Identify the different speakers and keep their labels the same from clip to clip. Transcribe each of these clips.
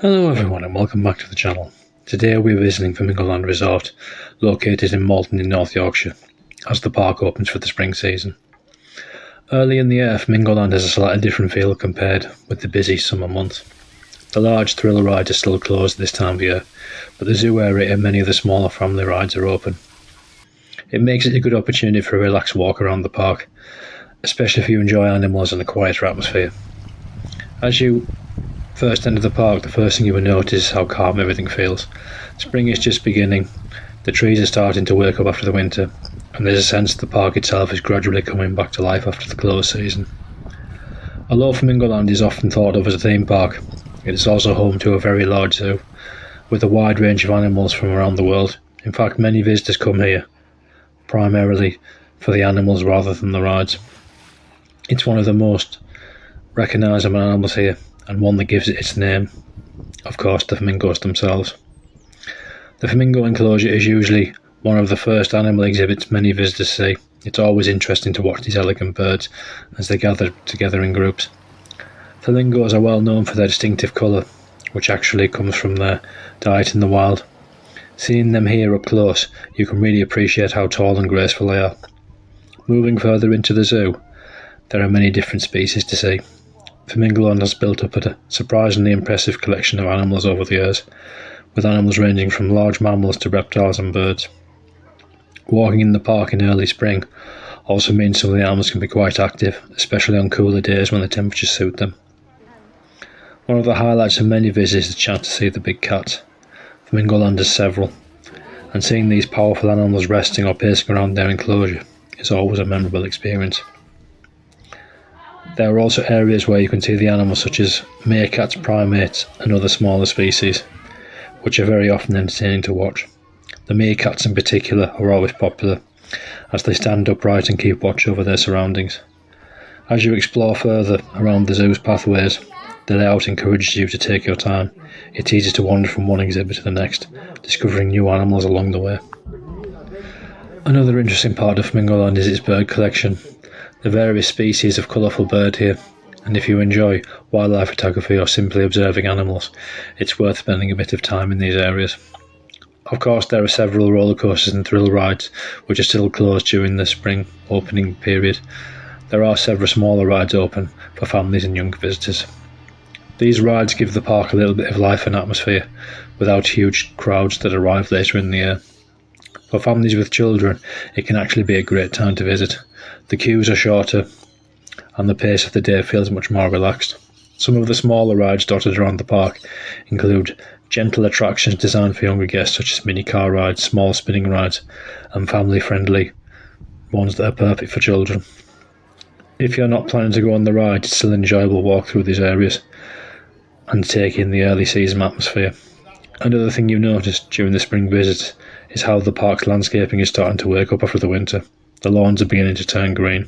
Speaker 1: Hello everyone and welcome back to the channel. Today we're visiting Flamingo Land Resort, located in Malton in North Yorkshire, as the park opens for the spring season. Early in the year, Flamingo Land has a slightly different feel compared with the busy summer months. The large thrill rides are still closed this time of year, but the zoo area and many of the smaller family rides are open. It makes it a good opportunity for a relaxed walk around the park, especially if you enjoy animals and a quieter atmosphere. As you first enter the park, the first thing you will notice is how calm everything feels. Spring is just beginning, the trees are starting to wake up after the winter, and there's a sense that the park itself is gradually coming back to life after the close season. Although Flamingo Land is often thought of as a theme park, it is also home to a very large zoo, with a wide range of animals from around the world. In fact, many visitors come here primarily for the animals rather than the rides. It's one of the most recognisable animals here, and one that gives it its name, of course, the flamingos themselves. The flamingo enclosure is usually one of the first animal exhibits many visitors see. It's always interesting to watch these elegant birds as they gather together in groups. Flamingos are well known for their distinctive colour, which actually comes from their diet in the wild. Seeing them here up close, you can really appreciate how tall and graceful they are. Moving further into the zoo, there are many different species to see. Flamingo Land has built up a surprisingly impressive collection of animals over the years, with animals ranging from large mammals to reptiles and birds. Walking in the park in early spring also means some of the animals can be quite active, especially on cooler days when the temperatures suit them. One of the highlights of many visits is the chance to see the big cats. Flamingo Land has several, and seeing these powerful animals resting or pacing around their enclosure is always a memorable experience. There are also areas where you can see the animals such as meerkats, primates and other smaller species, which are very often entertaining to watch. The meerkats in particular are always popular, as they stand upright and keep watch over their surroundings. As you explore further around the zoo's pathways, the layout encourages you to take your time. It's easy to wander from one exhibit to the next, discovering new animals along the way. Another interesting part of Flamingo Land is its bird collection. The various species of colourful bird here, and if you enjoy wildlife photography or simply observing animals, it's worth spending a bit of time in these areas. Of course, there are several roller coasters and thrill rides which are still closed during the spring opening period. There are several smaller rides open for families and young visitors. These rides give the park a little bit of life and atmosphere without huge crowds that arrive later in the year. For families with children, it can actually be a great time to visit. The queues are shorter and the pace of the day feels much more relaxed. Some of the smaller rides dotted around the park include gentle attractions designed for younger guests such as mini car rides, small spinning rides and family friendly ones that are perfect for children. If you're not planning to go on the ride, it's still an enjoyable walk through these areas and take in the early season atmosphere. Another thing you notice during the spring visits is how the park's landscaping is starting to wake up after the winter. The lawns are beginning to turn green.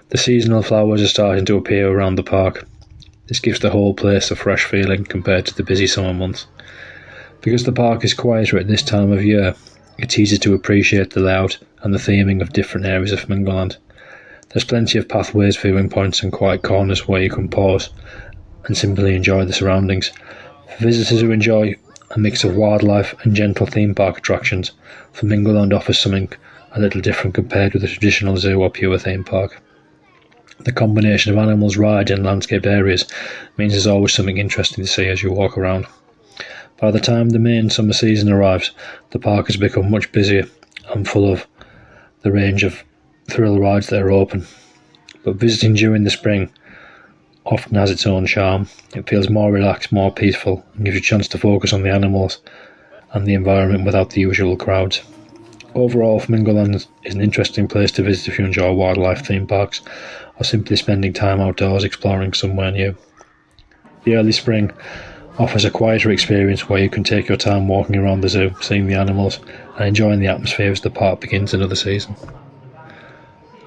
Speaker 1: The seasonal flowers are starting to appear around the park. This gives the whole place a fresh feeling compared to the busy summer months. Because the park is quieter at this time of year, it's easy to appreciate the layout and the theming of different areas of Flamingo Land. There's plenty of pathways, viewing points and quiet corners where you can pause and simply enjoy the surroundings. For visitors who enjoy a mix of wildlife and gentle theme park attractions, Flamingo Land offers something a little different compared with a traditional zoo or pure theme park. The combination of animals, rides and landscaped areas means there's always something interesting to see as you walk around. By the time the main summer season arrives, the park has become much busier and full of the range of thrill rides that are open. But visiting during the spring often has its own charm. It feels more relaxed, more peaceful, and gives you a chance to focus on the animals and the environment without the usual crowds. Overall, Flamingo Land is an interesting place to visit if you enjoy wildlife theme parks or simply spending time outdoors exploring somewhere new. The early spring offers a quieter experience where you can take your time walking around the zoo, seeing the animals and enjoying the atmosphere as the park begins another season.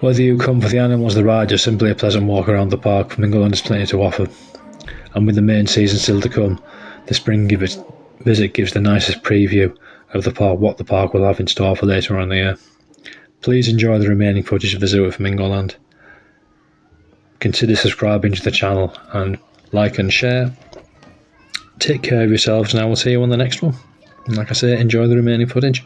Speaker 1: Whether you come for the animals, the rides, or simply a pleasant walk around the park, Flamingo Land has plenty to offer. And with the main season still to come, the spring visit gives the nicest preview of the park, what the park will have in store for later on in the year. Please enjoy the remaining footage of the zoo at Flamingo Land. Consider subscribing to the channel and like and share. take care of yourselves, and I will see you on the next one. And like I say, enjoy the remaining footage.